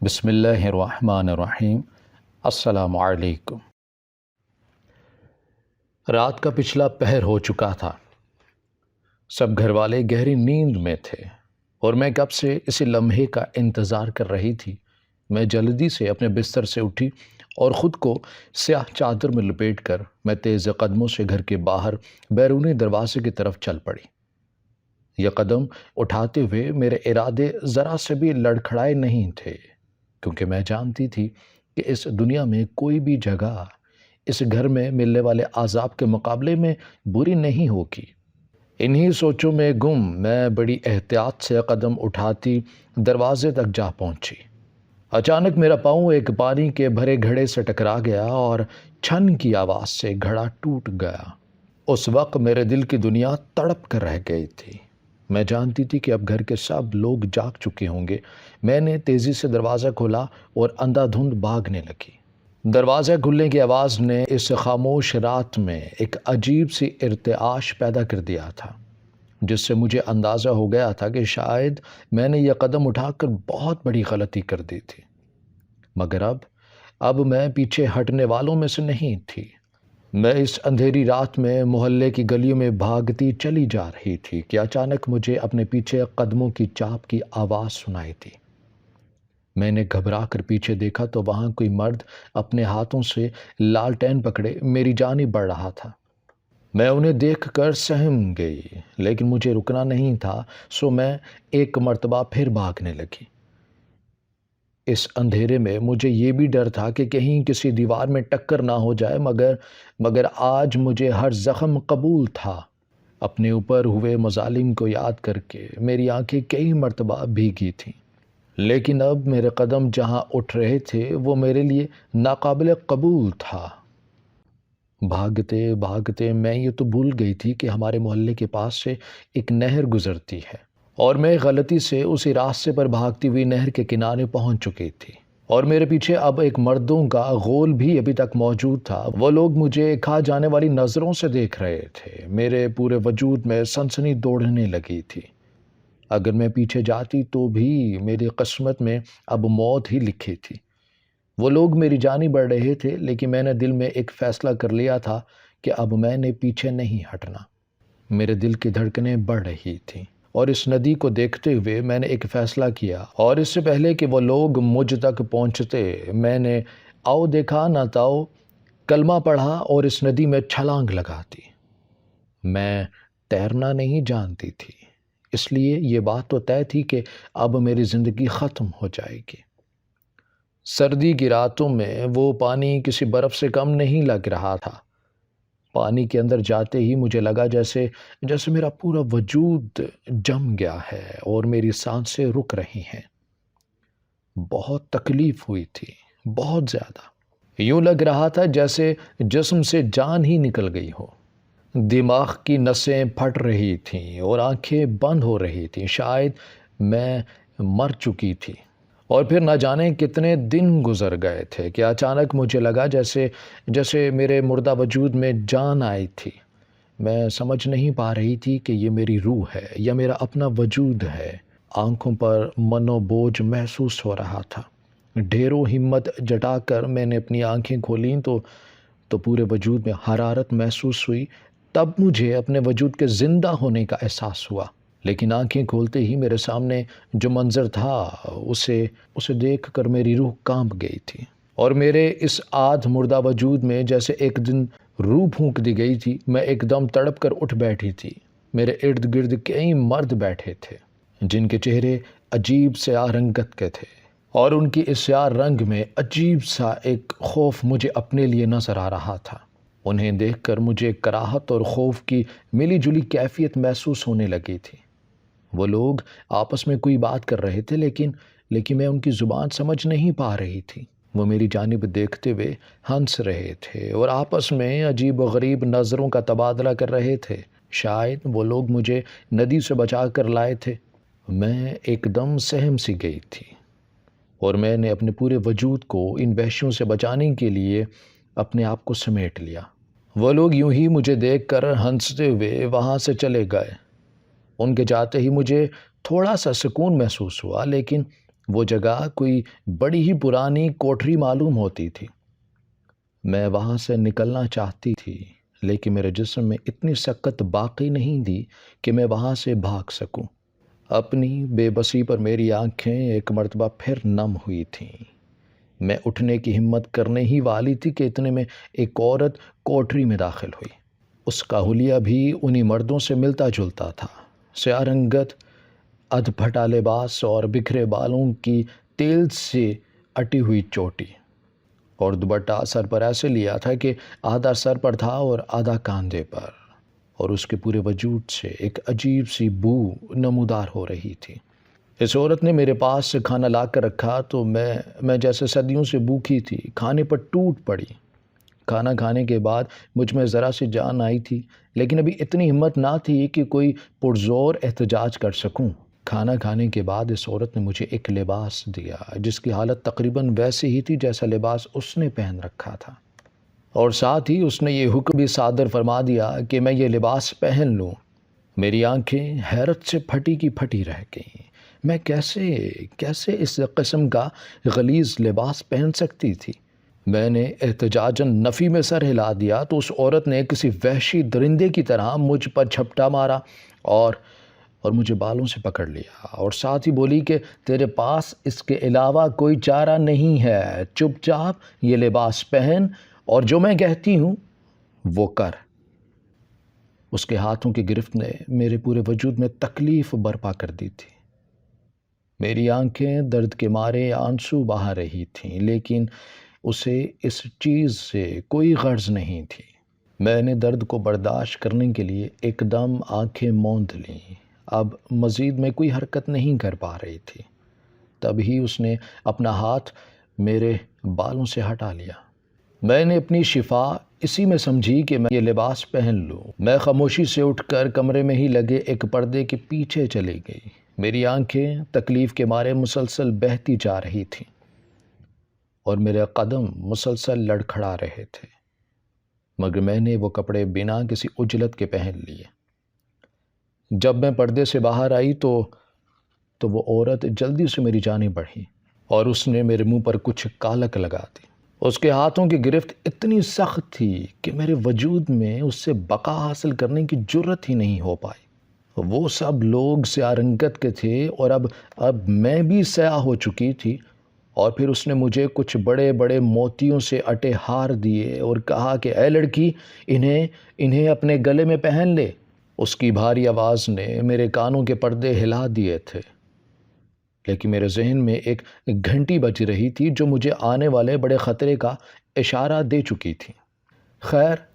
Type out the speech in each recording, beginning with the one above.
بسم اللہ الرحمن الرحیم۔ السلام علیکم۔ رات کا پچھلا پہر ہو چکا تھا، سب گھر والے گہری نیند میں تھے اور میں کب سے اسی لمحے کا انتظار کر رہی تھی۔ میں جلدی سے اپنے بستر سے اٹھی اور خود کو سیاہ چادر میں لپیٹ کر میں تیز قدموں سے گھر کے باہر بیرونی دروازے کی طرف چل پڑی۔ یہ قدم اٹھاتے ہوئے میرے ارادے ذرا سے بھی لڑکھڑائے نہیں تھے، کیونکہ میں جانتی تھی کہ اس دنیا میں کوئی بھی جگہ اس گھر میں ملنے والے عذاب کے مقابلے میں بری نہیں ہوگی۔ انہی سوچوں میں گم میں بڑی احتیاط سے قدم اٹھاتی دروازے تک جا پہنچی۔ اچانک میرا پاؤں ایک پانی کے بھرے گھڑے سے ٹکرا گیا اور چھن کی آواز سے گھڑا ٹوٹ گیا۔ اس وقت میرے دل کی دنیا تڑپ کر رہ گئی تھی۔ میں جانتی تھی کہ اب گھر کے سب لوگ جاگ چکے ہوں گے۔ میں نے تیزی سے دروازہ کھولا اور اندھا دھند بھاگنے لگی۔ دروازہ کھلنے کی آواز نے اس خاموش رات میں ایک عجیب سی ارتعاش پیدا کر دیا تھا، جس سے مجھے اندازہ ہو گیا تھا کہ شاید میں نے یہ قدم اٹھا کر بہت بڑی غلطی کر دی تھی۔ مگر اب میں پیچھے ہٹنے والوں میں سے نہیں تھی۔ میں اس اندھیری رات میں محلے کی گلیوں میں بھاگتی چلی جا رہی تھی کہ اچانک مجھے اپنے پیچھے قدموں کی چاپ کی آواز سنائی دی۔ میں نے گھبرا کر پیچھے دیکھا تو وہاں کوئی مرد اپنے ہاتھوں سے لالٹین پکڑے میری جانب بڑھ رہا تھا۔ میں انہیں دیکھ کر سہم گئی، لیکن مجھے رکنا نہیں تھا، سو میں ایک مرتبہ پھر بھاگنے لگی۔ اس اندھیرے میں مجھے یہ بھی ڈر تھا کہ کہیں کسی دیوار میں ٹکر نہ ہو جائے، مگر آج مجھے ہر زخم قبول تھا۔ اپنے اوپر ہوئے مظالم کو یاد کر کے میری آنکھیں کئی مرتبہ بھیگی تھیں، لیکن اب میرے قدم جہاں اٹھ رہے تھے وہ میرے لیے ناقابل قبول تھا۔ بھاگتے بھاگتے میں یہ تو بھول گئی تھی کہ ہمارے محلے کے پاس سے ایک نہر گزرتی ہے، اور میں غلطی سے اسی راستے پر بھاگتی ہوئی نہر کے کنارے پہنچ چکی تھی، اور میرے پیچھے اب ایک مردوں کا غول بھی ابھی تک موجود تھا۔ وہ لوگ مجھے کھا جانے والی نظروں سے دیکھ رہے تھے۔ میرے پورے وجود میں سنسنی دوڑنے لگی تھی۔ اگر میں پیچھے جاتی تو بھی میری قسمت میں اب موت ہی لکھی تھی۔ وہ لوگ میری جانب بڑھ رہے تھے، لیکن میں نے دل میں ایک فیصلہ کر لیا تھا کہ اب میں نے پیچھے نہیں ہٹنا۔ میرے دل کی دھڑکنیں بڑھ رہی تھیں، اور اس ندی کو دیکھتے ہوئے میں نے ایک فیصلہ کیا، اور اس سے پہلے کہ وہ لوگ مجھ تک پہنچتے میں نے آؤ دیکھا نہ تاؤ کلمہ پڑھا اور اس ندی میں چھلانگ لگا دی۔ میں تیرنا نہیں جانتی تھی، اس لیے یہ بات تو طے تھی کہ اب میری زندگی ختم ہو جائے گی۔ سردی کی راتوں میں وہ پانی کسی برف سے کم نہیں لگ رہا تھا۔ پانی کے اندر جاتے ہی مجھے لگا جیسے میرا پورا وجود جم گیا ہے اور میری سانسیں رک رہی ہیں۔ بہت تکلیف ہوئی تھی، بہت زیادہ۔ یوں لگ رہا تھا جیسے جسم سے جان ہی نکل گئی ہو۔ دماغ کی نسیں پھٹ رہی تھیں اور آنکھیں بند ہو رہی تھیں، شاید میں مر چکی تھی۔ اور پھر نہ جانے کتنے دن گزر گئے تھے کہ اچانک مجھے لگا جیسے میرے مردہ وجود میں جان آئی تھی۔ میں سمجھ نہیں پا رہی تھی کہ یہ میری روح ہے یا میرا اپنا وجود ہے۔ آنکھوں پر منو بوجھ محسوس ہو رہا تھا۔ ڈھیروں ہمت جٹا کر میں نے اپنی آنکھیں کھولیں تو پورے وجود میں حرارت محسوس ہوئی۔ تب مجھے اپنے وجود کے زندہ ہونے کا احساس ہوا، لیکن آنکھیں کھولتے ہی میرے سامنے جو منظر تھا اسے دیکھ کر میری روح کانپ گئی تھی، اور میرے اس آدھ مردہ وجود میں جیسے ایک دن روح پھونک دی گئی تھی۔ میں ایک دم تڑپ کر اٹھ بیٹھی تھی۔ میرے ارد گرد کئی مرد بیٹھے تھے جن کے چہرے عجیب سیاہ رنگت کے تھے، اور ان کی اس سیاہ رنگ میں عجیب سا ایک خوف مجھے اپنے لیے نظر آ رہا تھا۔ انہیں دیکھ کر مجھے کراہت اور خوف کی ملی جلی کیفیت محسوس ہونے لگی تھی۔ وہ لوگ آپس میں کوئی بات کر رہے تھے، لیکن میں ان کی زبان سمجھ نہیں پا رہی تھی۔ وہ میری جانب دیکھتے ہوئے ہنس رہے تھے اور آپس میں عجیب و غریب نظروں کا تبادلہ کر رہے تھے۔ شاید وہ لوگ مجھے ندی سے بچا کر لائے تھے۔ میں ایک دم سہم سی گئی تھی، اور میں نے اپنے پورے وجود کو ان وحشیوں سے بچانے کے لیے اپنے آپ کو سمیٹ لیا۔ وہ لوگ یوں ہی مجھے دیکھ کر ہنستے ہوئے وہاں سے چلے گئے۔ ان کے جاتے ہی مجھے تھوڑا سا سکون محسوس ہوا، لیکن وہ جگہ کوئی بڑی ہی پرانی کوٹری معلوم ہوتی تھی۔ میں وہاں سے نکلنا چاہتی تھی، لیکن میرے جسم میں اتنی سکت باقی نہیں تھی کہ میں وہاں سے بھاگ سکوں۔ اپنی بے بسی پر میری آنکھیں ایک مرتبہ پھر نم ہوئی تھیں۔ میں اٹھنے کی ہمت کرنے ہی والی تھی کہ اتنے میں ایک عورت کوٹری میں داخل ہوئی۔ اس کا حلیہ بھی انہی مردوں سے ملتا جلتا تھا۔ سیاہ رنگت، ادھ پھٹا لباس اور بکھرے بالوں کی تیل سے اٹی ہوئی چوٹی، اور دوپٹہ سر پر ایسے لیا تھا کہ آدھا سر پر تھا اور آدھا کاندھے پر، اور اس کے پورے وجود سے ایک عجیب سی بو نمودار ہو رہی تھی۔ اس عورت نے میرے پاس سے کھانا لا کر رکھا تو میں جیسے صدیوں سے بھوکی تھی کھانے پر ٹوٹ پڑی۔ کھانا کھانے کے بعد مجھ میں ذرا سی جان آئی تھی، لیکن ابھی اتنی ہمت نہ تھی کہ کوئی پرزور احتجاج کر سکوں۔ کھانا کھانے کے بعد اس عورت نے مجھے ایک لباس دیا جس کی حالت تقریباً ویسے ہی تھی جیسا لباس اس نے پہن رکھا تھا، اور ساتھ ہی اس نے یہ حکم بھی صادر فرما دیا کہ میں یہ لباس پہن لوں۔ میری آنکھیں حیرت سے پھٹی کی پھٹی رہ گئیں۔ میں کیسے اس قسم کا غلیظ لباس پہن سکتی تھی؟ میں نے احتجاجاً نفی میں سر ہلا دیا تو اس عورت نے کسی وحشی درندے کی طرح مجھ پر جھپٹا مارا اور مجھے بالوں سے پکڑ لیا، اور ساتھ ہی بولی کہ تیرے پاس اس کے علاوہ کوئی چارہ نہیں ہے، چپ چاپ یہ لباس پہن اور جو میں کہتی ہوں وہ کر۔ اس کے ہاتھوں کی گرفت نے میرے پورے وجود میں تکلیف برپا کر دی تھی۔ میری آنکھیں درد کے مارے آنسو بہا رہی تھیں، لیکن اسے اس چیز سے کوئی غرض نہیں تھی۔ میں نے درد کو برداشت کرنے کے لیے ایک دم آنکھیں موند لیں۔ اب مزید میں کوئی حرکت نہیں کر پا رہی تھی۔ تب ہی اس نے اپنا ہاتھ میرے بالوں سے ہٹا لیا۔ میں نے اپنی شفا اسی میں سمجھی کہ میں یہ لباس پہن لوں۔ میں خاموشی سے اٹھ کر کمرے میں ہی لگے ایک پردے کے پیچھے چلی گئی۔ میری آنکھیں تکلیف کے مارے مسلسل بہتی جا رہی تھیں اور میرے قدم مسلسل لڑکھڑا رہے تھے، مگر میں نے وہ کپڑے بنا کسی عجلت کے پہن لیے۔ جب میں پردے سے باہر آئی تو وہ عورت جلدی سے میری جانب بڑھی اور اس نے میرے منہ پر کچھ کالک لگا دی۔ اس کے ہاتھوں کی گرفت اتنی سخت تھی کہ میرے وجود میں اس سے بقا حاصل کرنے کی جرت ہی نہیں ہو پائی۔ وہ سب لوگ سیاہ رنگت کے تھے اور اب میں بھی سیاہ ہو چکی تھی، اور پھر اس نے مجھے کچھ بڑے بڑے موتیوں سے اٹے ہار دیے اور کہا کہ اے لڑکی، انہیں اپنے گلے میں پہن لے۔ اس کی بھاری آواز نے میرے کانوں کے پردے ہلا دیے تھے، لیکن میرے ذہن میں ایک گھنٹی بج رہی تھی جو مجھے آنے والے بڑے خطرے کا اشارہ دے چکی تھی۔ خیر،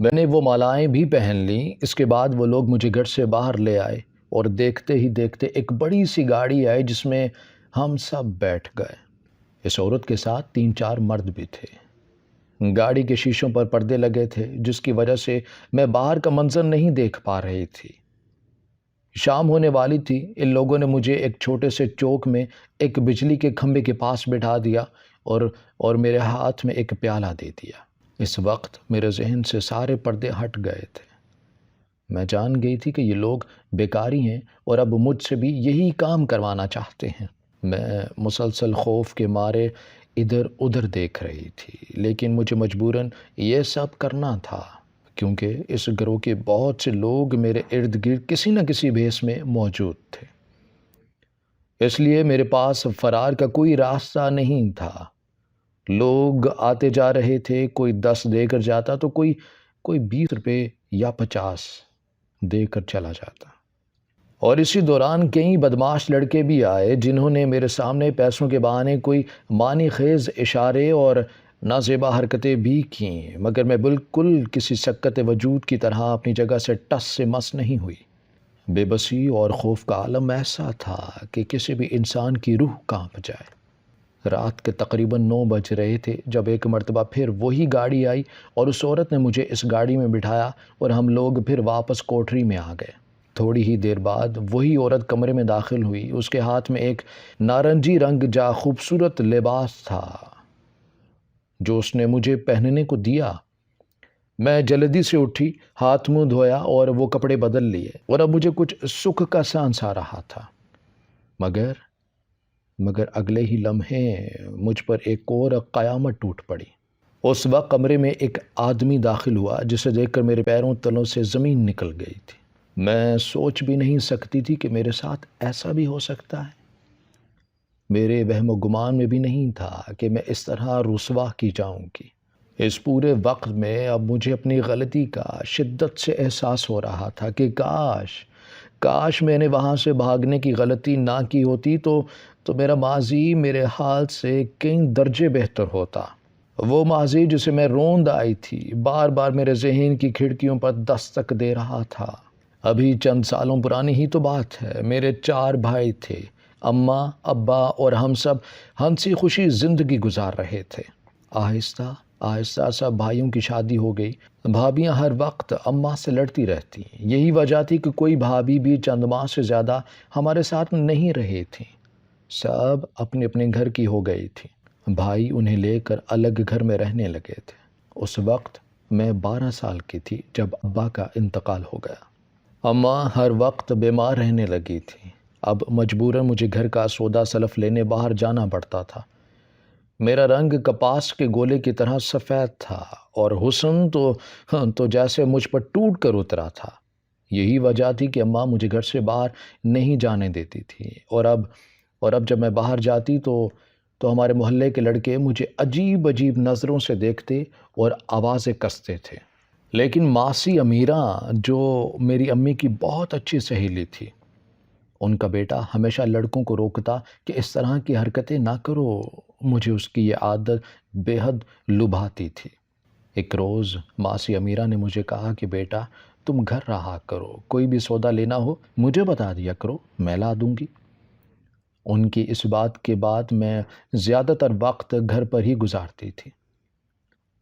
میں نے وہ مالائیں بھی پہن لیں۔ اس کے بعد وہ لوگ مجھے گھر سے باہر لے آئے اور دیکھتے ہی دیکھتے ایک بڑی سی گاڑی آئی جس میں ہم سب بیٹھ گئے۔ اس عورت کے ساتھ 3-4 مرد بھی تھے۔ گاڑی کے شیشوں پر پردے لگے تھے جس کی وجہ سے میں باہر کا منظر نہیں دیکھ پا رہی تھی۔ شام ہونے والی تھی۔ ان لوگوں نے مجھے ایک چھوٹے سے چوک میں ایک بجلی کے کھمبے کے پاس بٹھا دیا اور میرے ہاتھ میں ایک پیالہ دے دیا۔ اس وقت میرے ذہن سے سارے پردے ہٹ گئے تھے۔ میں جان گئی تھی کہ یہ لوگ بیکاری ہیں اور اب مجھ سے بھی یہی کام کروانا چاہتے ہیں۔ میں مسلسل خوف کے مارے ادھر ادھر دیکھ رہی تھی، لیکن مجھے مجبوراً یہ سب کرنا تھا کیونکہ اس گروہ کے بہت سے لوگ میرے ارد گرد کسی نہ کسی بھیس میں موجود تھے۔ اس لیے میرے پاس فرار کا کوئی راستہ نہیں تھا۔ لوگ آتے جا رہے تھے، کوئی 10 دے کر جاتا تو کوئی 20 روپے یا 50 دے کر چلا جاتا، اور اسی دوران کئی بدماش لڑکے بھی آئے جنہوں نے میرے سامنے پیسوں کے بہانے کوئی معنی خیز اشارے اور نازیبا حرکتیں بھی کیں، مگر میں بالکل کسی سکت وجود کی طرح اپنی جگہ سے ٹس سے مس نہیں ہوئی۔ بے بسی اور خوف کا عالم ایسا تھا کہ کسی بھی انسان کی روح کانپ جائے۔ رات کے تقریباً 9 بج رہے تھے جب ایک مرتبہ پھر وہی گاڑی آئی اور اس عورت نے مجھے اس گاڑی میں بٹھایا اور ہم لوگ پھر واپس کوٹری میں آ گئے۔ تھوڑی ہی دیر بعد وہی عورت کمرے میں داخل ہوئی۔ اس کے ہاتھ میں ایک نارنجی رنگ جا خوبصورت لباس تھا جو اس نے مجھے پہننے کو دیا۔ میں جلدی سے اٹھی، ہاتھ منہ دھویا اور وہ کپڑے بدل لیے، اور اب مجھے کچھ سکھ کا سانس آ رہا تھا، مگر مگر اگلے ہی لمحے مجھ پر ایک اور قیامت ٹوٹ پڑی۔ اس وقت کمرے میں ایک آدمی داخل ہوا جسے دیکھ کر میرے پیروں تلوں سے زمین نکل گئی تھی۔ میں سوچ بھی نہیں سکتی تھی کہ میرے ساتھ ایسا بھی ہو سکتا ہے۔ میرے وہم و گمان میں بھی نہیں تھا کہ میں اس طرح رسوا کی جاؤں گی۔ اس پورے وقت میں اب مجھے اپنی غلطی کا شدت سے احساس ہو رہا تھا کہ کاش میں نے وہاں سے بھاگنے کی غلطی نہ کی ہوتی تو میرا ماضی میرے حال سے کئی درجے بہتر ہوتا۔ وہ ماضی جسے میں روند آئی تھی بار بار میرے ذہن کی کھڑکیوں پر دستک دے رہا تھا۔ ابھی چند سالوں پرانی ہی تو بات ہے، میرے 4 بھائی تھے، اماں ابا اور ہم سب ہنسی خوشی زندگی گزار رہے تھے۔ آہستہ آہستہ سب بھائیوں کی شادی ہو گئی۔ بھابیاں ہر وقت اماں سے لڑتی رہتی، یہی وجہ تھی کہ کوئی بھابی بھی چند ماہ سے زیادہ ہمارے ساتھ نہیں رہے تھیں۔ سب اپنے اپنے گھر کی ہو گئی تھی، بھائی انہیں لے کر الگ گھر میں رہنے لگے تھے۔ اس وقت میں 12 سال کی تھی جب ابا کا انتقال ہو گیا۔ اماں ہر وقت بیمار رہنے لگی تھی۔ اب مجبوراً مجھے گھر کا سودا سلف لینے باہر جانا پڑتا تھا۔ میرا رنگ کپاس کے گولے کی طرح سفید تھا اور حسن تو جیسے مجھ پر ٹوٹ کر اترا تھا۔ یہی وجہ تھی کہ اماں مجھے گھر سے باہر نہیں جانے دیتی تھی، اور اب جب میں باہر جاتی تو ہمارے محلے کے لڑکے مجھے عجیب عجیب نظروں سے دیکھتے اور آوازیں کستے تھے۔ لیکن ماسی امیرہ، جو میری امی کی بہت اچھی سہیلی تھی، ان کا بیٹا ہمیشہ لڑکوں کو روکتا کہ اس طرح کی حرکتیں نہ کرو۔ مجھے اس کی یہ عادت بے حد لبھاتی تھی۔ ایک روز ماسی امیرہ نے مجھے کہا کہ بیٹا، تم گھر رہا کرو، کوئی بھی سودا لینا ہو مجھے بتا دیا کرو، میں لا دوں گی۔ ان کی اس بات کے بعد میں زیادہ تر وقت گھر پر ہی گزارتی تھی۔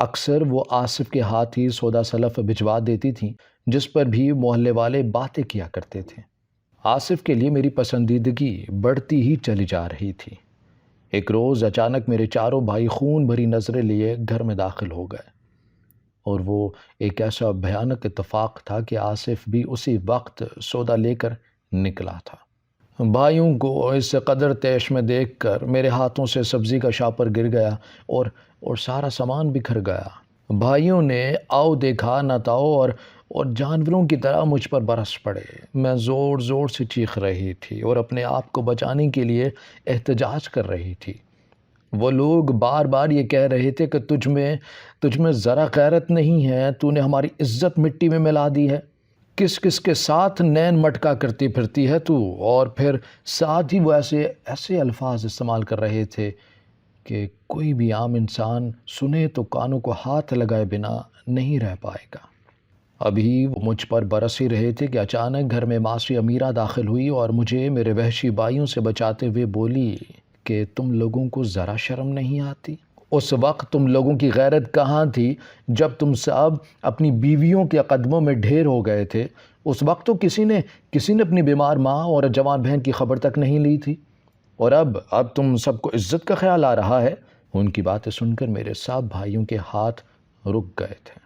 اکثر وہ آصف کے ہاتھ ہی سودا سلف بھجوا دیتی تھیں، جس پر بھی محلے والے باتیں کیا کرتے تھے۔ آصف کے لیے میری پسندیدگی بڑھتی ہی چلی جا رہی تھی۔ ایک روز اچانک میرے 4 بھائی خون بھری نظریں لیے گھر میں داخل ہو گئے، اور وہ ایک ایسا بھیانک اتفاق تھا کہ آصف بھی اسی وقت سودا لے کر نکلا تھا۔ بھائیوں کو اس قدر طیش میں دیکھ کر میرے ہاتھوں سے سبزی کا شاپر گر گیا اور سارا سامان بکھر گیا۔ بھائیوں نے آؤ دیکھا نہ تاؤ اور جانوروں کی طرح مجھ پر برس پڑے۔ میں زور زور سے چیخ رہی تھی اور اپنے آپ کو بچانے کے لیے احتجاج کر رہی تھی۔ وہ لوگ بار بار یہ کہہ رہے تھے کہ تجھ میں ذرا غیرت نہیں ہے، تو نے ہماری عزت مٹی میں ملا دی ہے، کس کے ساتھ نین مٹکا کرتی پھرتی ہے تو۔ اور پھر ساتھ ہی وہ ایسے الفاظ استعمال کر رہے تھے کہ کوئی بھی عام انسان سنے تو کانوں کو ہاتھ لگائے بنا نہیں رہ پائے گا۔ ابھی وہ مجھ پر برس ہی رہے تھے کہ اچانک گھر میں ماسی امیرہ داخل ہوئی اور مجھے میرے وحشی بھائیوں سے بچاتے ہوئے بولی کہ تم لوگوں کو ذرا شرم نہیں آتی؟ اس وقت تم لوگوں کی غیرت کہاں تھی جب تم سب اپنی بیویوں کے قدموں میں ڈھیر ہو گئے تھے؟ اس وقت تو کسی نے اپنی بیمار ماں اور جوان بہن کی خبر تک نہیں لی تھی، اور اب تم سب کو عزت کا خیال آ رہا ہے۔ ان کی باتیں سن کر میرے سب بھائیوں کے ہاتھ رک گئے تھے۔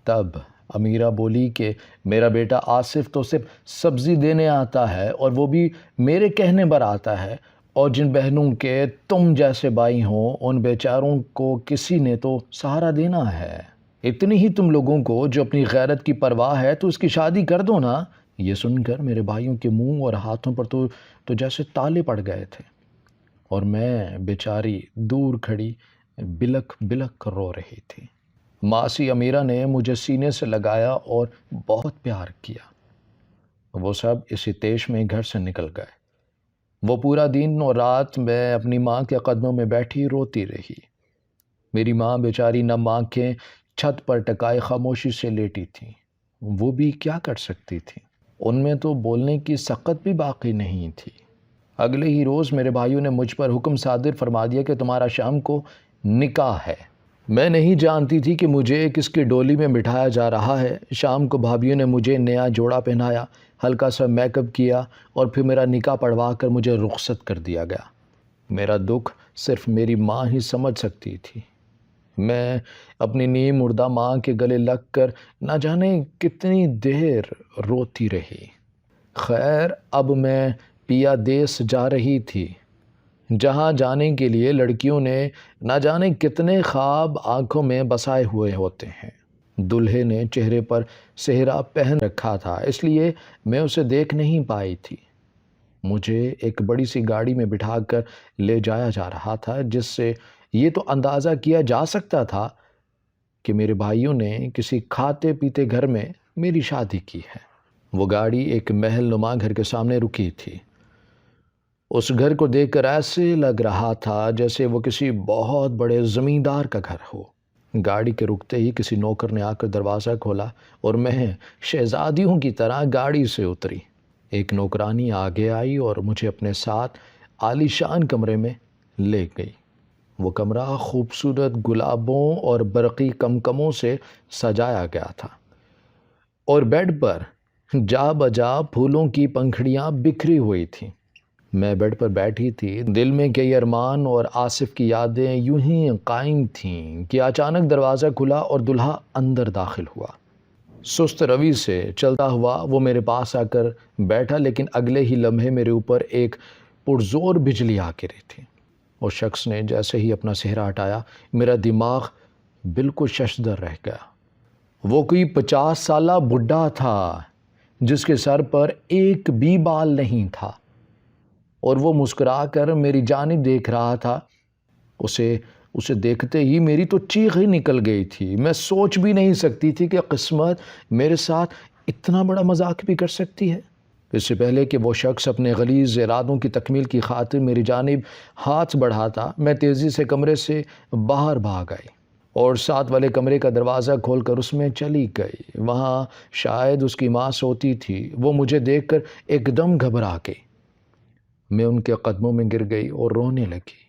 تب امیرہ بولی کہ میرا بیٹا آصف تو صرف سبزی دینے آتا ہے، اور وہ بھی میرے کہنے پر آتا ہے، اور جن بہنوں کے تم جیسے بھائی ہوں ان بیچاروں کو کسی نے تو سہارا دینا ہے۔ اتنی ہی تم لوگوں کو جو اپنی غیرت کی پرواہ ہے تو اس کی شادی کر دو نا۔ یہ سن کر میرے بھائیوں کے منہ اور ہاتھوں پر تو جیسے تالے پڑ گئے تھے، اور میں بیچاری دور کھڑی بلک بلک کر رو رہی تھی۔ ماسی امیرہ نے مجھے سینے سے لگایا اور بہت پیار کیا۔ وہ سب اسی طیش میں گھر سے نکل گئے۔ وہ پورا دن اور رات میں اپنی ماں کے قدموں میں بیٹھی روتی رہی۔ میری ماں بیچاری نم آنکھیں چھت پر ٹکائے خاموشی سے لیٹی تھیں۔ وہ بھی کیا کر سکتی تھی؟ ان میں تو بولنے کی سقت بھی باقی نہیں تھی۔ اگلے ہی روز میرے بھائیوں نے مجھ پر حکم صادر فرما دیا کہ تمہارا شام کو نکاح ہے۔ میں نہیں جانتی تھی کہ مجھے کس کی ڈولی میں بٹھایا جا رہا ہے۔ شام کو بھابھیوں نے مجھے نیا جوڑا پہنایا، ہلکا سا میک اپ کیا، اور پھر میرا نکاح پڑھوا کر مجھے رخصت کر دیا گیا۔ میرا دکھ صرف میری ماں ہی سمجھ سکتی تھی۔ میں اپنی نیم مردہ ماں کے گلے لگ کر نہ جانے کتنی دیر روتی رہی۔ خیر، اب میں پیا دیس جا رہی تھی۔ جہاں جانے کے لیے لڑکیوں نے نہ جانے کتنے خواب آنکھوں میں بسائے ہوئے ہوتے ہیں۔ دلہے نے چہرے پر صحرا پہن رکھا تھا، اس لیے میں اسے دیکھ نہیں پائی تھی۔ مجھے ایک بڑی سی گاڑی میں بٹھا کر لے جایا جا رہا تھا، جس سے یہ تو اندازہ کیا جا سکتا تھا کہ میرے بھائیوں نے کسی کھاتے پیتے گھر میں میری شادی کی ہے۔ وہ گاڑی ایک محل نما گھر کے سامنے رکی تھی۔ اس گھر کو دیکھ کر ایسے لگ رہا تھا جیسے وہ کسی بہت بڑے زمیندار کا گھر ہو۔ گاڑی کے رکتے ہی کسی نوکر نے آ کر دروازہ کھولا اور میں شہزادیوں کی طرح گاڑی سے اتری۔ ایک نوکرانی آگے آئی اور مجھے اپنے ساتھ عالی شان کمرے میں لے گئی۔ وہ کمرہ خوبصورت گلابوں اور برقی کمکموں سے سجایا گیا تھا، اور بیڈ پر جا بجا پھولوں کی پنکھڑیاں بکھری ہوئی تھیں۔ میں بیڈ پر بیٹھی تھی، دل میں کئی ارمان اور آصف کی یادیں یوں ہی قائم تھیں کہ اچانک دروازہ کھلا اور دلہا اندر داخل ہوا۔ سست روی سے چلتا ہوا وہ میرے پاس آ کر بیٹھا، لیکن اگلے ہی لمحے میرے اوپر ایک پرزور بجلی آ گری تھی۔ اس شخص نے جیسے ہی اپنا چہرہ ہٹایا، میرا دماغ بالکل ششدر رہ گیا۔ وہ کوئی 50 سالہ بڈھا تھا جس کے سر پر ایک بھی بال نہیں تھا، اور وہ مسکرا کر میری جانب دیکھ رہا تھا۔ اسے دیکھتے ہی میری تو چیخ ہی نکل گئی تھی۔ میں سوچ بھی نہیں سکتی تھی کہ قسمت میرے ساتھ اتنا بڑا مذاق بھی کر سکتی ہے۔ اس سے پہلے کہ وہ شخص اپنے غلیظ ارادوں کی تکمیل کی خاطر میری جانب ہاتھ بڑھاتا، میں تیزی سے کمرے سے باہر بھاگ آئی اور ساتھ والے کمرے کا دروازہ کھول کر اس میں چلی گئی۔ وہاں شاید اس کی ماں سوتی تھی۔ وہ مجھے دیکھ کر ایک دم گھبرا گئی۔ میں ان کے قدموں میں گر گئی اور رونے لگی۔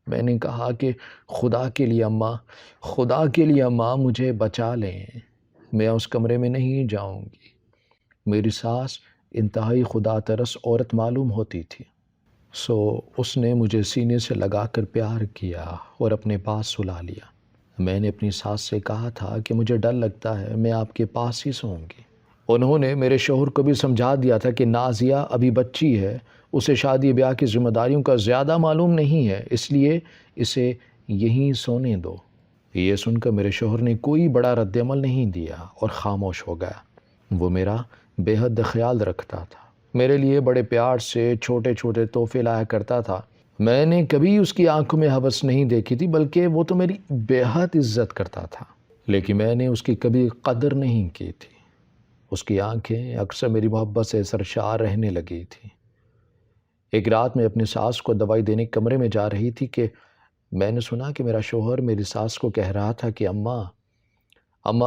میں نے کہا کہ خدا کے لیے اماں مجھے بچا لیں، میں اس کمرے میں نہیں جاؤں گی۔ میری ساس انتہائی خدا ترس عورت معلوم ہوتی تھی، اس نے مجھے سینے سے لگا کر پیار کیا اور اپنے پاس سلا لیا۔ میں نے اپنی ساس سے کہا تھا کہ مجھے ڈر لگتا ہے، میں آپ کے پاس ہی سوؤں گی۔ انہوں نے میرے شوہر کو بھی سمجھا دیا تھا کہ نازیہ ابھی بچی ہے، اسے شادی بیاہ کی ذمہ داریوں کا زیادہ معلوم نہیں ہے، اس لیے اسے یہیں سونے دو۔ یہ سن کر میرے شوہر نے کوئی بڑا رد عمل نہیں دیا اور خاموش ہو گیا۔ وہ میرا بے حد خیال رکھتا تھا، میرے لیے بڑے پیار سے چھوٹے چھوٹے تحفے لایا کرتا تھا۔ میں نے کبھی اس کی آنکھوں میں ہوس نہیں دیکھی تھی، بلکہ وہ تو میری بے حد عزت کرتا تھا، لیکن میں نے اس کی کبھی قدر نہیں کی تھی۔ اس کی آنکھیں اکثر میری محبت سے سرشار رہنے لگی تھیں۔ ایک رات میں اپنی ساس کو دوائی دینے کمرے میں جا رہی تھی کہ میں نے سنا کہ میرا شوہر میری ساس کو کہہ رہا تھا کہ اماں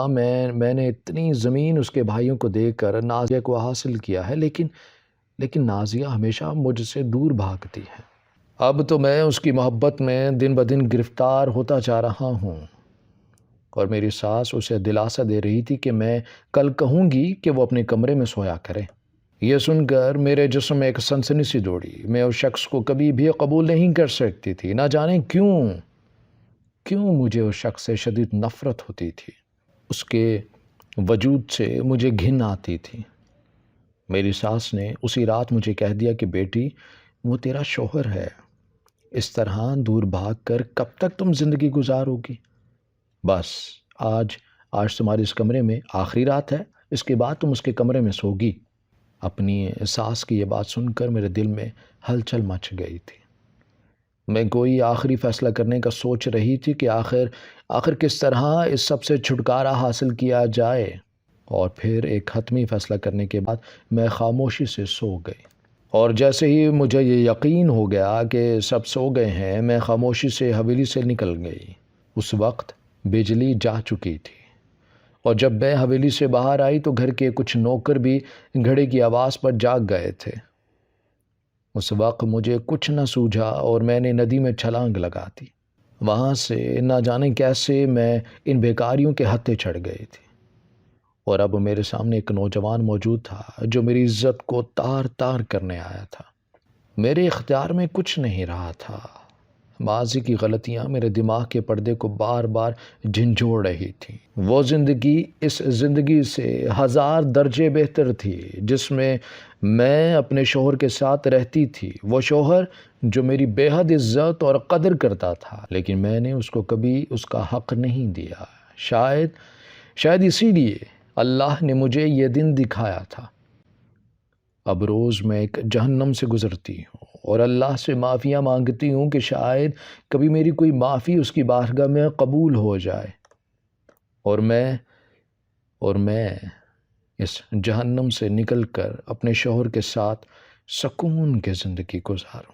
میں نے اتنی زمین اس کے بھائیوں کو دے کر نازیہ کو حاصل کیا ہے، لیکن نازیہ ہمیشہ مجھ سے دور بھاگتی ہے۔ اب تو میں اس کی محبت میں دن بدن گرفتار ہوتا جا رہا ہوں، اور میری ساس اسے دلاسا دے رہی تھی کہ میں کل کہوں گی کہ وہ اپنے کمرے میں سویا کرے۔ یہ سن کر میرے جسم میں ایک سنسنی سی دوڑی۔ میں اس شخص کو کبھی بھی قبول نہیں کر سکتی تھی، نہ جانے کیوں مجھے اس شخص سے شدید نفرت ہوتی تھی۔ اس کے وجود سے مجھے گھن آتی تھی۔ میری ساس نے اسی رات مجھے کہہ دیا کہ بیٹی، وہ تیرا شوہر ہے، اس طرح دور بھاگ کر کب تک تم زندگی گزارو گی؟ بس آج تمہاری اس کمرے میں آخری رات ہے، اس کے بعد تم اس کے کمرے میں سوگی۔ اپنی ساس کی یہ بات سن کر میرے دل میں ہلچل مچ گئی تھی۔ میں کوئی آخری فیصلہ کرنے کا سوچ رہی تھی کہ آخر کس طرح اس سب سے چھٹکارا حاصل کیا جائے، اور پھر ایک حتمی فیصلہ کرنے کے بعد میں خاموشی سے سو گئی۔ اور جیسے ہی مجھے یہ یقین ہو گیا کہ سب سو گئے ہیں، میں خاموشی سے حویلی سے نکل گئی۔ اس وقت بجلی جا چکی تھی، اور جب میں حویلی سے باہر آئی تو گھر کے کچھ نوکر بھی گھڑی کی آواز پر جاگ گئے تھے۔ اس وقت مجھے کچھ نہ سوجھا اور میں نے ندی میں چھلانگ لگا دی۔ وہاں سے نہ جانے کیسے میں ان بیکاریوں کے ہتھے چڑھ گئی تھی، اور اب میرے سامنے ایک نوجوان موجود تھا جو میری عزت کو تار تار کرنے آیا تھا۔ میرے اختیار میں کچھ نہیں رہا تھا ماضی کی غلطیاں میرے دماغ کے پردے کو بار بار جھنجھوڑ رہی تھیں۔ وہ زندگی اس زندگی سے ہزار درجے بہتر تھی جس میں اپنے شوہر کے ساتھ رہتی تھی، وہ شوہر جو میری بے حد عزت اور قدر کرتا تھا، لیکن میں نے اس کو کبھی اس کا حق نہیں دیا۔ شاید اسی لیے اللہ نے مجھے یہ دن دکھایا تھا۔ اب روز میں ایک جہنم سے گزرتی ہوں اور اللہ سے معافیاں مانگتی ہوں کہ شاید کبھی میری کوئی معافی اس کی بارگاہ میں قبول ہو جائے اور میں اس جہنم سے نکل کر اپنے شوہر کے ساتھ سکون کی زندگی گزاروں۔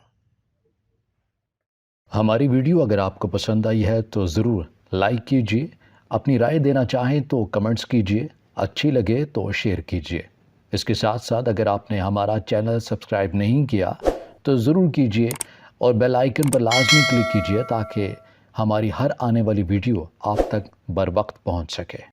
ہماری ویڈیو اگر آپ کو پسند آئی ہے تو ضرور لائک کیجیے، اپنی رائے دینا چاہیں تو کمنٹس کیجیے، اچھی لگے تو شیئر کیجیے۔ اس کے ساتھ ساتھ اگر آپ نے ہمارا چینل سبسکرائب نہیں کیا تو ضرور کیجیے اور بیل آئیکن پر لازمی کلک کیجیے تاکہ ہماری ہر آنے والی ویڈیو آپ تک بر وقت پہنچ سکے۔